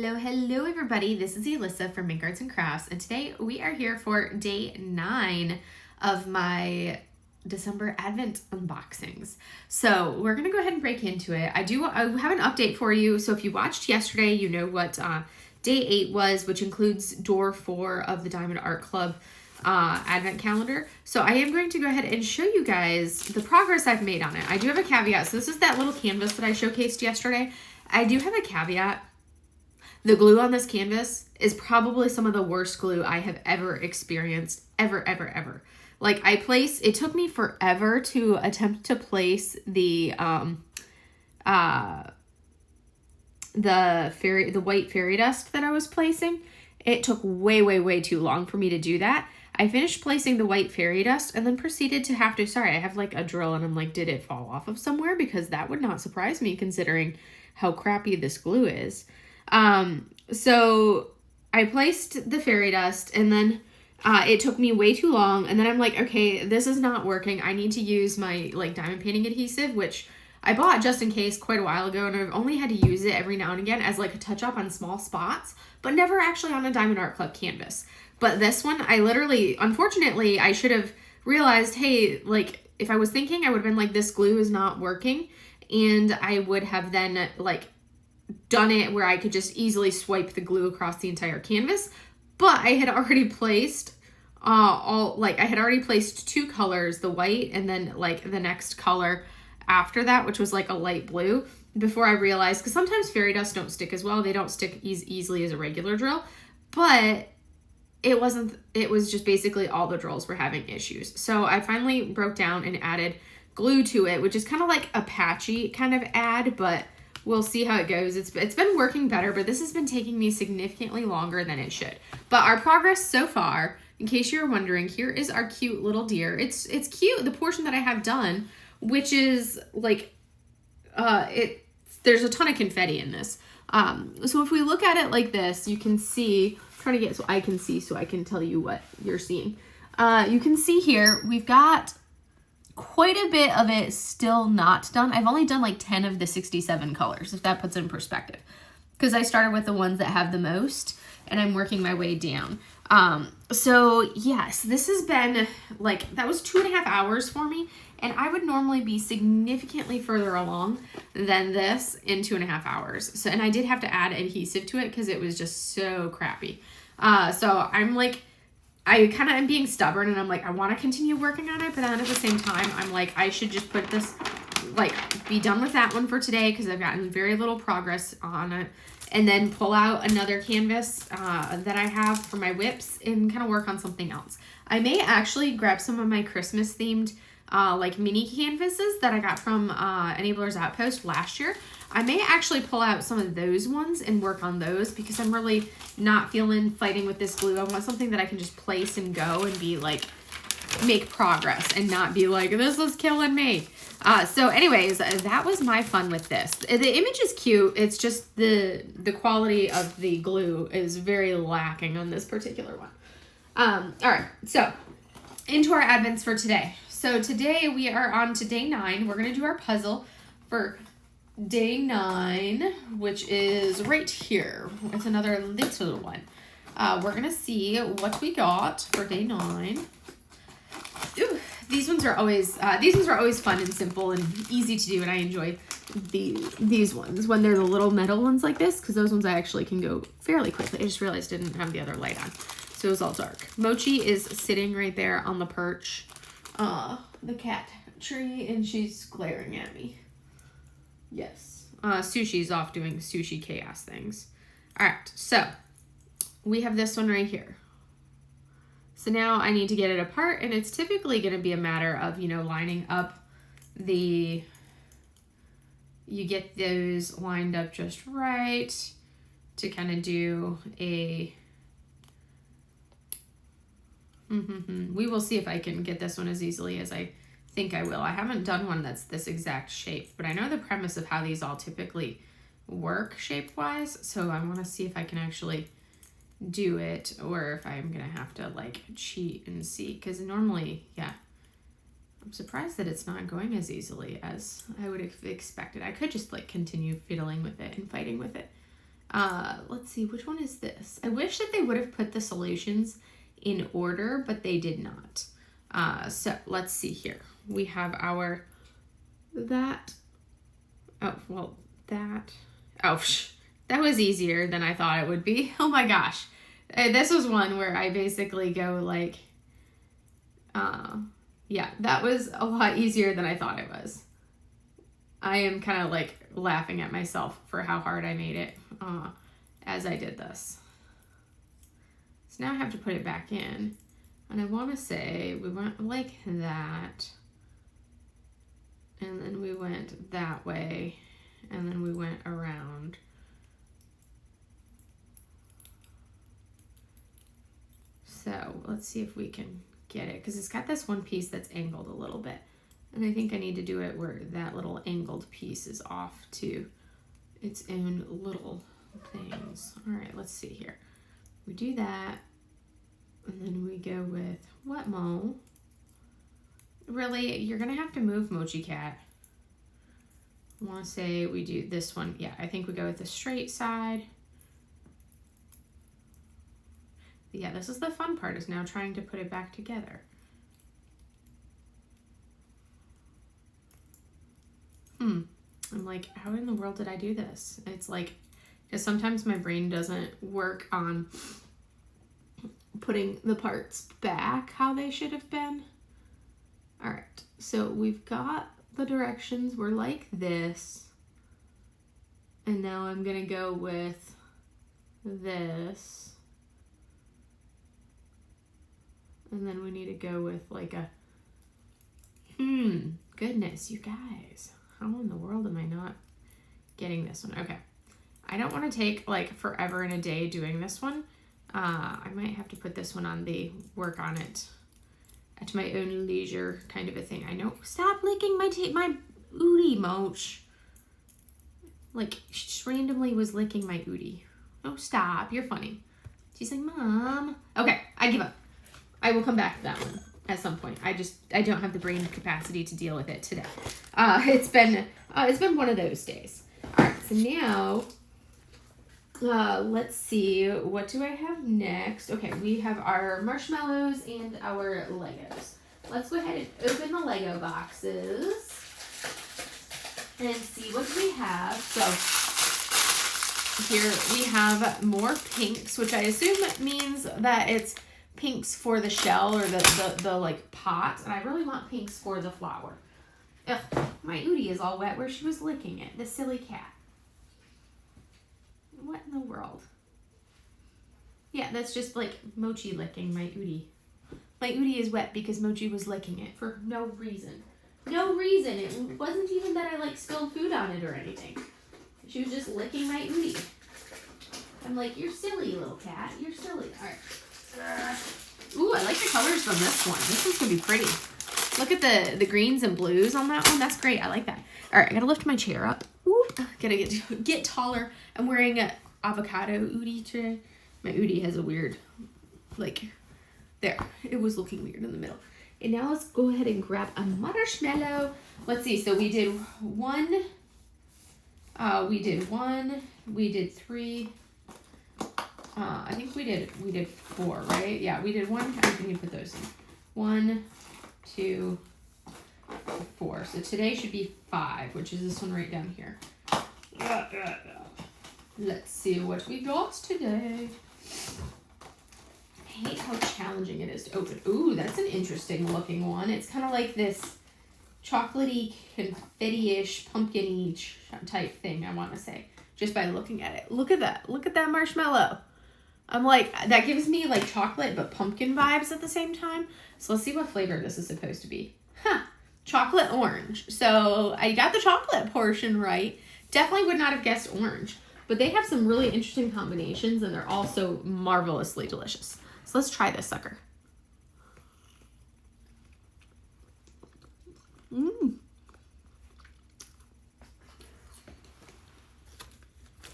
Hello everybody. This is Alyssa from Make Arts and Crafts, and today we are here for day 9 of my December Advent unboxings. So we're gonna go ahead and break into it. I have an update for you. So if you watched yesterday, you know what day 8 was, which includes door 4 of the Diamond Art Club Advent calendar. So I am going to go ahead and show you guys the progress I've made on it. I do have a caveat. So this is that little canvas that I showcased yesterday. I do have a caveat. The glue on this canvas is probably some of the worst glue I have ever experienced, ever. Like it took me forever to attempt to place the white fairy dust that I was placing. It took way too long for me to do that. I finished placing the white fairy dust and then proceeded to have to, I have like a drill and I'm like, did it fall off of somewhere? Because that would not surprise me considering how crappy this glue is. So I placed the fairy dust and then it took me way too long, and then I'm like, okay, this is not working. I need to use my like diamond painting adhesive, which I bought just in case quite a while ago, and I've only had to use it every now and again as like a touch up on small spots, but never actually on a Diamond Art Club canvas. But this one, unfortunately, I should have realized, hey, like if I was thinking, I would have been like, this glue is not working, and I would have then like done it where I could just easily swipe the glue across the entire canvas. But I had already placed placed 2 colors, the white and then like the next color after that, which was like a light blue, before I realized, because sometimes fairy dust don't stick as well. They don't stick easily as a regular drill, but it was just basically all the drills were having issues. So I finally broke down and added glue to it, which is kind of like a patchy kind of add, but we'll see how it goes. It's been working better, but this has been taking me significantly longer than it should. But our progress so far, in case you're wondering, here is our cute little deer. It's cute, the portion that I have done, which is like, there's a ton of confetti in this. So if we look at it like this, you can see, I'm trying to get so I can see so I can tell you what you're seeing. You can see here, we've got quite a bit of it still not done. I've only done like 10 of the 67 colors, if that puts it in perspective, because I started with the ones that have the most and I'm working my way down. So yes, this has been like, that was 2.5 hours for me, and I would normally be significantly further along than this in 2.5 hours. So, and I did have to add adhesive to it because it was just so crappy. So I'm like, I kind of am being stubborn, and I'm like, I want to continue working on it, but then at the same time, I'm like, I should just put this, like, be done with that one for today because I've gotten very little progress on it, and then pull out another canvas that I have for my whips and kind of work on something else. I may actually grab some of my Christmas themed like mini canvases that I got from Enabler's Outpost last year. I may actually pull out some of those ones and work on those because I'm really not feeling fighting with this glue. I want something that I can just place and go and be like, make progress and not be like, this is killing me. So anyways, that was my fun with this. The image is cute. It's just the quality of the glue is very lacking on this particular one. All right, so into our advents for today. So today we are on to day 9. We're going to do our puzzle for day 9, which is right here. It's another little one. We're going to see what we got for day 9. Ooh, these ones are always fun and simple and easy to do, and I enjoy these ones when they're the little metal ones like this, because those ones I actually can go fairly quickly. I just realized I didn't have the other light on, so it was all dark. Mochi is sitting right there on the perch, the cat tree, and she's glaring at me. Yes. Sushi's off doing sushi chaos things. All right, so we have this one right here. So now I need to get it apart, and it's typically going to be a matter of, lining up you get those lined up just right to kind of do a, we will see if I can get this one as easily as I think I will. I haven't done one that's this exact shape, but I know the premise of how these all typically work shape-wise, so I want to see if I can actually do it, or if I'm gonna have to like cheat and see, because normally, yeah, I'm surprised that it's not going as easily as I would have expected. I could just like continue fiddling with it and fighting with it. Let's see, which one is this? I wish that they would have put the solutions in order, but they did not. So let's see here. We have our, that was easier than I thought it would be. Oh my gosh. This was one where I basically go like, yeah, that was a lot easier than I thought it was. I am kind of like laughing at myself for how hard I made it as I did this. So now I have to put it back in. And I want to say we went like that. And then we went that way. And then we went around. So let's see if we can get it, because it's got this one piece that's angled a little bit. And I think I need to do it where that little angled piece is off to its own little things. All right, let's see here. We do that, and then we go with what, Mo? Really, you're gonna have to move, Mochi Cat. I wanna say we do this one. Yeah, I think we go with the straight side. Yeah, this is the fun part, is now trying to put it back together. I'm like, how in the world did I do this? It's like, because sometimes my brain doesn't work on putting the parts back how they should have been. All right, so we've got the directions. We're like this. And now I'm gonna go with this. And then we need to go with like a, goodness, you guys. How in the world am I not getting this one? Okay. I don't want to take like forever and a day doing this one. I might have to put this one on the work on it at my own leisure kind of a thing. I know. Stop licking my ooty, Moch. Like, she just randomly was licking my ooty. Oh, stop. You're funny. She's like, Mom. Okay, I give up. I will come back to that one at some point. I don't have the brain capacity to deal with it today. It's been one of those days. All right, so now let's see, what do I have next? Okay, we have our marshmallows and our Legos. Let's go ahead and open the Lego boxes and see what we have. So here we have more pinks, which I assume means that it's pinks for the shell or the like pot, and I really want pinks for the flower. Ugh, my ooty is all wet where she was licking it, the silly cat. What in the world? Yeah, that's just like Mochi licking my ooty. My ooty is wet because Mochi was licking it for no reason. No reason. It wasn't even that I like spilled food on it or anything. She was just licking my ooty. I'm like, you're silly, little cat. You're silly. All right. Ooh, I like the colors from this one. This one's gonna be pretty. Look at the greens and blues on that one. That's great. I like that. All right, I gotta lift my chair up. Ooh, gotta get taller. I'm wearing a avocado ooty today. My ooty has a weird, like, there. It was looking weird in the middle. And now let's go ahead and grab a marshmallow. Let's see. So we did one. We did three. I think we did 4, right? Yeah, we did 1. I think you put those in. 1, 2, 4. So today should be 5, which is this one right down here. Let's see what we got today. I hate how challenging it is to open. Ooh, that's an interesting looking one. It's kind of like this chocolatey, confetti-ish, pumpkin-y type thing, I want to say, just by looking at it. Look at that. Look at that marshmallow. I'm like, that gives me like chocolate but pumpkin vibes at the same time. So let's see what flavor this is supposed to be. Chocolate orange. So I got the chocolate portion right. Definitely would not have guessed orange. But they have some really interesting combinations, and they're also marvelously delicious. So let's try this sucker.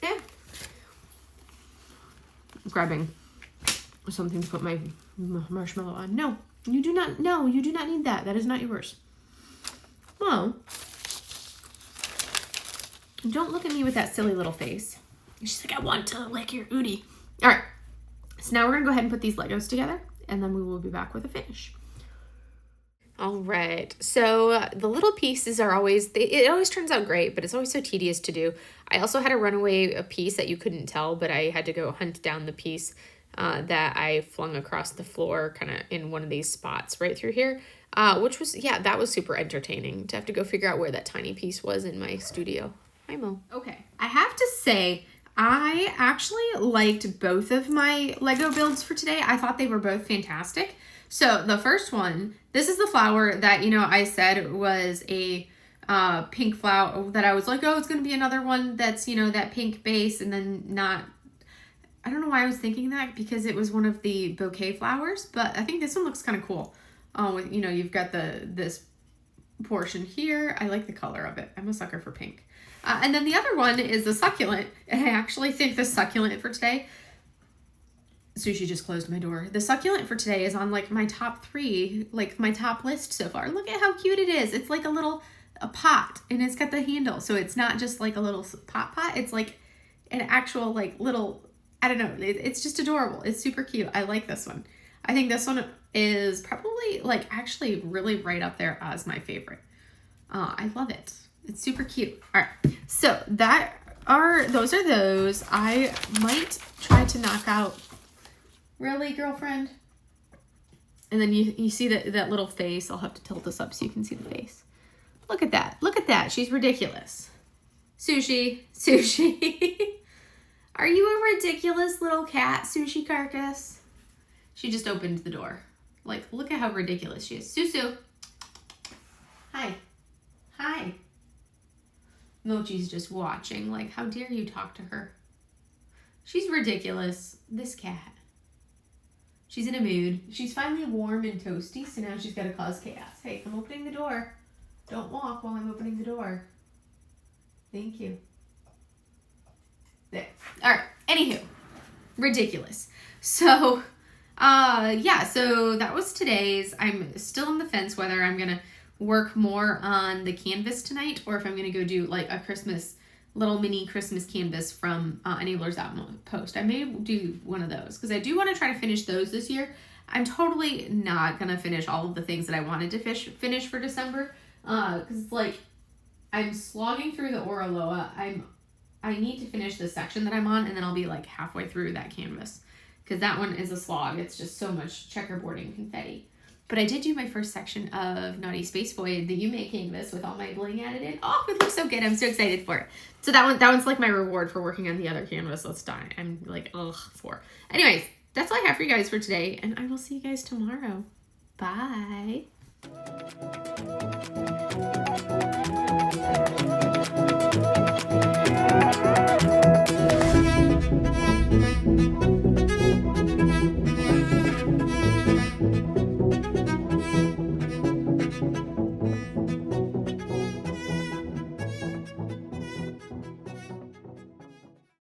Yeah. Grabbing something to put my marshmallow on. No, you do not. No, you do not need that. That is not yours. Well, don't look at me with that silly little face. She's like, I want to lick your ootie. All right. So now we're going to go ahead and put these Legos together, and then we will be back with a finish. All right, so the little pieces are always, it always turns out great, but it's always so tedious to do. I also had a piece that you couldn't tell, but I had to go hunt down the piece that I flung across the floor kind of in one of these spots right through here, which was, yeah, that was super entertaining to have to go figure out where that tiny piece was in my studio. Hi, Mo. Okay, I have to say, I actually liked both of my Lego builds for today. I thought they were both fantastic. So the first one, this is the flower that, you know, I said was a pink flower that I was like, oh, it's going to be another one that's, you know, that pink base, and then not, I don't know why I was thinking that, because it was one of the bouquet flowers, but I think this one looks kind of cool. You know, you've got this portion here. I like the color of it. I'm a sucker for pink. And then the other one is the succulent, and I actually think the succulent for today, Sushi just closed my door. The succulent for today is on like my top 3, like my top list so far. Look at how cute it is. It's like a pot, and it's got the handle. So it's not just like a little pot. It's like an actual like little, I don't know. It's just adorable. It's super cute. I like this one. I think this one is probably like actually really right up there as my favorite. I love it. It's super cute. All right. So those are those. I might try to knock out. Really, girlfriend? And then you see that little face. I'll have to tilt this up so you can see the face. Look at that. Look at that. She's ridiculous. Sushi. Are you a ridiculous little cat, Sushi Carcass? She just opened the door. Like, look at how ridiculous she is. Susu. Hi. Mochi's just watching. Like, how dare you talk to her? She's ridiculous. This cat. She's in a mood. She's finally warm and toasty, so now she's got to cause chaos. Hey, I'm opening the door. Don't walk while I'm opening the door. Thank you. There. All right. Anywho, ridiculous. So, yeah, so that was today's. I'm still on the fence whether I'm going to work more on the canvas tonight or if I'm going to go do like a little mini Christmas canvas from Enabler's Outpost. I may do one of those because I do want to try to finish those this year. I'm totally not going to finish all of the things that I wanted to finish for December because it's like I'm slogging through the Oraloa. I need to finish the section that I'm on, and then I'll be like halfway through that canvas because that one is a slog. It's just so much checkerboarding confetti. But I did do my first section of Naughty Space Void, the Yume canvas with all my bling added in. Oh, it looks so good. I'm so excited for it. So that one's like my reward for working on the other canvas. Let's die. I'm like, for. Anyways, that's all I have for you guys for today, and I will see you guys tomorrow. Bye.